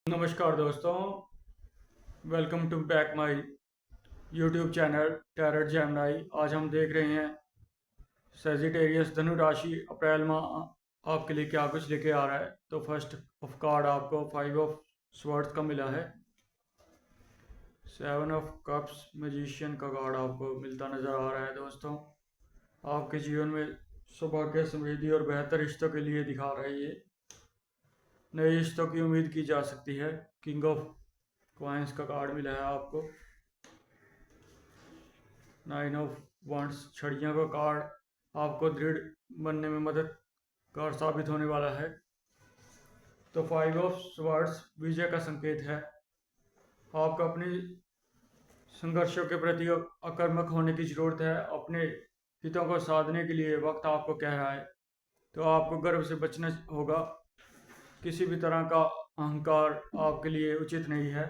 नमस्कार दोस्तों, welcome to back my YouTube channel Tarot Gemini. आज हम देख रहे हैं सेजिटेरियस धनु राशि अप्रैल माह आपके लिए क्या कुछ लेके आ रहा है। तो फर्स्ट ऑफ कार्ड आपको 5 ऑफ स्वर्ड्स का मिला है। 7 ऑफ कप्स मैजिशियन का कार्ड आपको मिलता नज़र आ रहा है। दोस्तों, आपके जीवन में सौभाग्य, समृद्धि और बेहतर रिश्तों के लिए दिखा रहा है। ये नए रिश्तों की उम्मीद की जा सकती है। किंग ऑफ कॉइंस का कार्ड मिला है आपको। 9 ऑफ वंड्स छड़ियों का कार्ड आपको दृढ़ बनने में मददगार साबित होने वाला है। तो 5 ऑफ स्वर्ड्स विजय का संकेत है। आपको अपनी संघर्षों के प्रति आक्रामक होने की ज़रूरत है। अपने हितों को साधने के लिए वक्त आपको कह रहा है। तो आपको गर्व से बचना होगा। किसी भी तरह का अहंकार आपके लिए उचित नहीं है।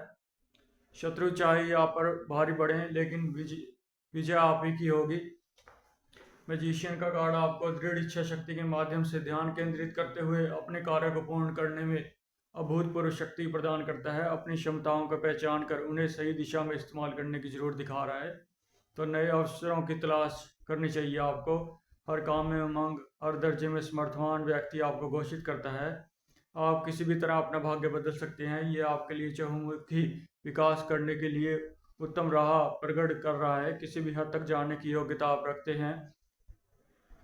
शत्रु चाहे आप पर भारी पड़े, लेकिन विजय आप ही की होगी। मैजिशियन का कार्ड आपको दृढ़ इच्छा शक्ति के माध्यम से ध्यान केंद्रित करते हुए अपने कार्य को पूर्ण करने में अभूतपूर्व शक्ति प्रदान करता है। अपनी क्षमताओं को पहचान कर उन्हें सही दिशा में इस्तेमाल करने की जरूरत दिखा रहा है। तो नए अवसरों की तलाश करनी चाहिए आपको। हर काम में उमंग, हर दर्जे में समर्थवान व्यक्ति आपको घोषित करता है। आप किसी भी तरह अपना भाग्य बदल सकते हैं। ये आपके लिए चहुमुखी विकास करने के लिए उत्तम राह प्रकट कर रहा है। किसी भी हद तक जाने की योग्यता आप रखते हैं।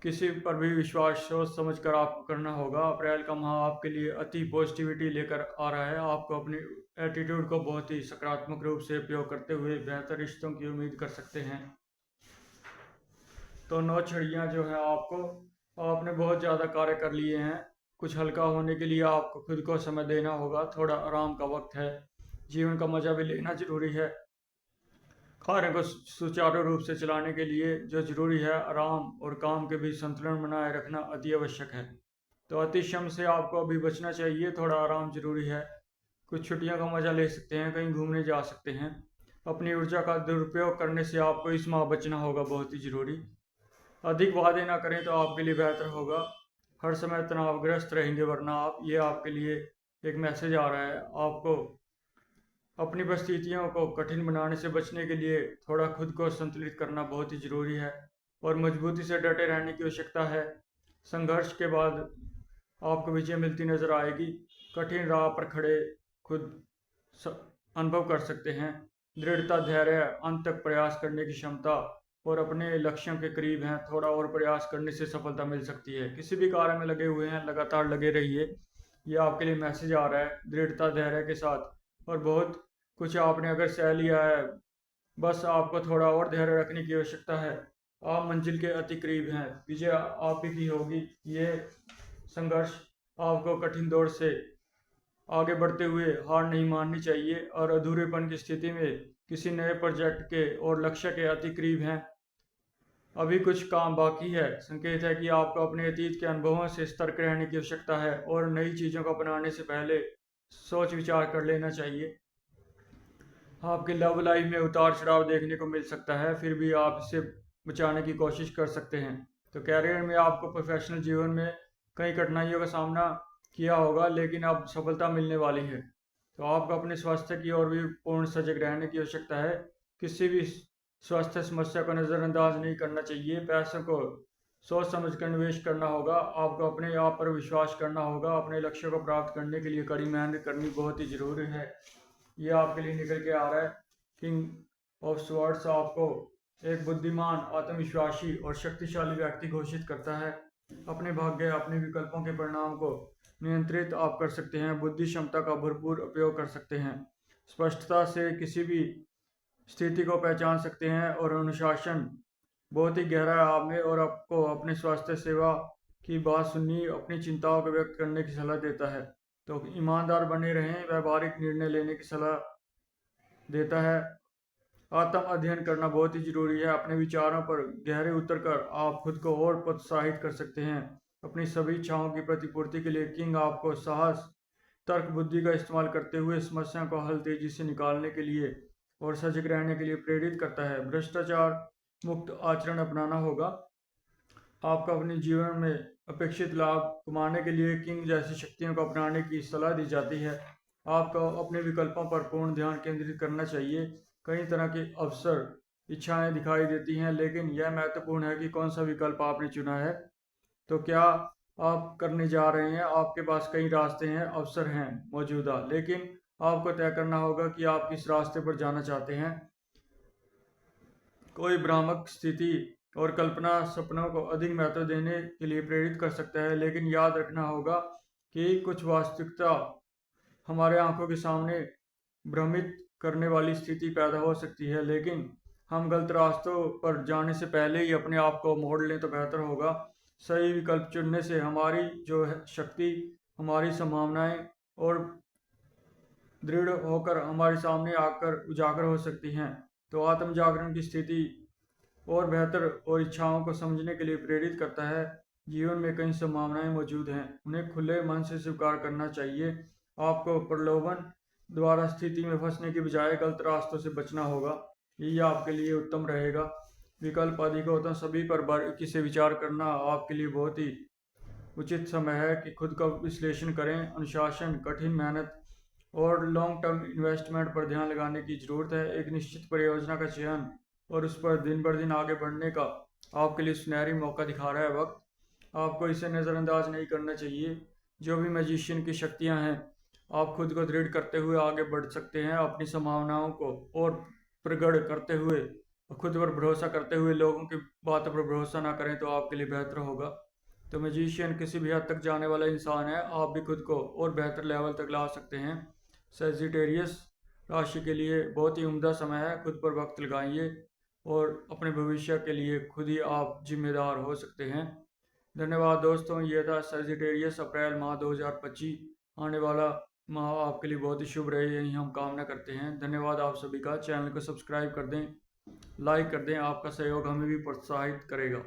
किसी पर भी विश्वास सोच समझ कर आपको करना होगा। अप्रैल का माह आपके लिए अति पॉजिटिविटी लेकर आ रहा है। आपको अपने एटीट्यूड को बहुत ही सकारात्मक रूप से उपयोग करते हुए बेहतर रिश्तों की उम्मीद कर सकते हैं। तो 9 छड़ियाँ जो है आपने बहुत ज़्यादा कार्य कर लिए हैं। कुछ हल्का होने के लिए आपको खुद को समय देना होगा। थोड़ा आराम का वक्त है। जीवन का मजा भी लेना जरूरी है। कार्य को सुचारू रूप से चलाने के लिए जो जरूरी है, आराम और काम के बीच संतुलन बनाए रखना अति आवश्यक है। तो अतिश्रम से आपको अभी बचना चाहिए। थोड़ा आराम जरूरी है। कुछ छुट्टियों का मजा ले सकते हैं, कहीं घूमने जा सकते हैं। अपनी ऊर्जा का दुरुपयोग करने से आपको इस माह बचना होगा, बहुत ही जरूरी। अधिक वादे ना करें तो आपके लिए बेहतर होगा। हर समय तनावग्रस्त रहेंगे, वरना ये आपके लिए एक मैसेज आ रहा है। आपको अपनी परिस्थितियों को कठिन बनाने से बचने के लिए थोड़ा खुद को संतुलित करना बहुत ही जरूरी है और मजबूती से डटे रहने की आवश्यकता है। संघर्ष के बाद आपको विजय मिलती नजर आएगी। कठिन राह पर खड़े खुद अनुभव कर सकते हैं। दृढ़ता, धैर्य, अंत तक प्रयास करने की क्षमता और अपने लक्ष्यों के करीब हैं। थोड़ा और प्रयास करने से सफलता मिल सकती है। किसी भी कार्य में लगे हुए हैं, लगातार लगे रहिए। ये आपके लिए मैसेज आ रहा है दृढ़ता, धैर्य के साथ। और बहुत कुछ आपने अगर सह लिया है, बस आपको थोड़ा और धैर्य रखने की आवश्यकता है। आप मंजिल के अति करीब हैं। विजय आप ही की होगी। ये संघर्ष आपको कठिन दौर से आगे बढ़ते हुए हार नहीं माननी चाहिए और अधूरेपन की स्थिति में किसी नए प्रोजेक्ट के और लक्ष्य के अति करीब हैं। अभी कुछ काम बाकी है। संकेत है कि आपको अपने अतीत के अनुभवों से सतर्क रहने की आवश्यकता है और नई चीज़ों को अपनाने से पहले सोच विचार कर लेना चाहिए। आपके लव लाइफ में उतार चढ़ाव देखने को मिल सकता है, फिर भी आप इसे बचाने की कोशिश कर सकते हैं। तो कैरियर में आपको प्रोफेशनल जीवन में कई कठिनाइयों का सामना किया होगा, लेकिन अब सफलता मिलने वाली है। तो आपको अपने स्वास्थ्य की ओर भी पूर्ण सजग रहने की आवश्यकता है। किसी भी स्वास्थ्य समस्या को नज़रअंदाज नहीं करना चाहिए। पैसों को सोच समझ कर निवेश करना होगा। आपको अपने आप पर विश्वास करना होगा। अपने लक्ष्यों को प्राप्त करने के लिए कड़ी मेहनत करनी बहुत ही ज़रूरी है। ये आपके लिए निकल के आ रहा है। किंग ऑफ स्वर्ड्स आपको एक बुद्धिमान, आत्मविश्वासी और शक्तिशाली व्यक्ति घोषित करता है। अपने भाग्य, अपने विकल्पों के परिणाम को नियंत्रित आप कर सकते हैं। बुद्धि क्षमता का भरपूर उपयोग कर सकते हैं। स्पष्टता से किसी भी स्थिति को पहचान सकते हैं और अनुशासन बहुत ही गहरा है आप में। और आपको अपने स्वास्थ्य सेवा की बात सुननी, अपनी चिंताओं को व्यक्त करने की सलाह देता है। तो ईमानदार बने रहें, व्यावहारिक निर्णय लेने की सलाह देता है। आत्म अध्ययन करना बहुत ही जरूरी है। अपने विचारों पर गहरे उतर कर आप खुद को और प्रोत्साहित कर सकते हैं। अपनी सभी इच्छाओं की प्रतिपूर्ति के लिए किंग आपको साहस, तर्क, बुद्धि का इस्तेमाल करते हुए समस्या को हल तेजी से निकालने के लिए और सजग रहने के लिए प्रेरित करता है। भ्रष्टाचार मुक्त आचरण अपनाना होगा। आपको अपने जीवन में अपेक्षित लाभ कमाने के लिए किंग जैसी शक्तियों को अपनाने की सलाह दी जाती है। आपको अपने विकल्पों पर पूर्ण ध्यान केंद्रित करना चाहिए। कई तरह के अवसर, इच्छाएं दिखाई देती हैं, लेकिन यह महत्वपूर्ण है कि कौन सा विकल्प आपने चुना है। तो क्या आप करने जा रहे हैं? आपके पास कई रास्ते हैं, अवसर हैं मौजूदा, लेकिन आपको तय करना होगा कि आप किस रास्ते पर जाना चाहते हैं। कोई भ्रामक स्थिति और कल्पना सपनों को अधिक महत्व देने के लिए प्रेरित कर सकता है, लेकिन याद रखना होगा कि कुछ वास्तविकता हमारे आंखों के सामने भ्रमित करने वाली स्थिति पैदा हो सकती है, लेकिन हम गलत रास्तों पर जाने से पहले ही अपने आप को मोड़ लें तो बेहतर होगा। सही विकल्प चुनने से हमारी जो है शक्ति, हमारी संभावनाएं और दृढ़ होकर हमारे सामने आकर उजागर हो सकती हैं। तो आत्म जागरण की स्थिति और बेहतर और इच्छाओं को समझने के लिए प्रेरित करता है। जीवन में कई संभावनाएं मौजूद हैं, उन्हें खुले मन से स्वीकार करना चाहिए। आपको प्रलोभन द्वारा स्थिति में फंसने की बजाय गलत रास्तों से बचना होगा, यही आपके लिए उत्तम रहेगा। विकल्प अधिक होता सभी पर बारीकी से विचार करना आपके लिए बहुत ही उचित समय है कि खुद का विश्लेषण करें। अनुशासन, कठिन मेहनत और लॉन्ग टर्म इन्वेस्टमेंट पर ध्यान लगाने की ज़रूरत है। एक निश्चित परियोजना का चयन और उस पर दिन बर दिन आगे बढ़ने का आपके लिए सुनहरी मौका दिखा रहा है वक्त। आपको इसे नज़रअंदाज नहीं करना चाहिए। जो भी मैजिशियन की शक्तियां हैं, आप खुद को दृढ़ करते हुए आगे बढ़ सकते हैं। अपनी संभावनाओं को और प्रगढ़ करते हुए, खुद पर भरोसा करते हुए लोगों की बातों पर भरोसा ना करें तो आपके लिए बेहतर होगा। तो मैजिशियन किसी भी हद तक जाने वाला इंसान है, आप भी खुद को और बेहतर लेवल तक ला सकते हैं। सेजिटेरियस राशि के लिए बहुत ही उम्दा समय है। खुद पर वक्त लगाइए और अपने भविष्य के लिए खुद ही आप जिम्मेदार हो सकते हैं। धन्यवाद दोस्तों, यह था सेजिटेरियस अप्रैल माह 2025। आने वाला माह आपके लिए बहुत ही शुभ रहे, यही हम कामना करते हैं। धन्यवाद आप सभी का। चैनल को सब्सक्राइब कर दें, लाइक कर दें, आपका सहयोग हमें भी प्रोत्साहित करेगा।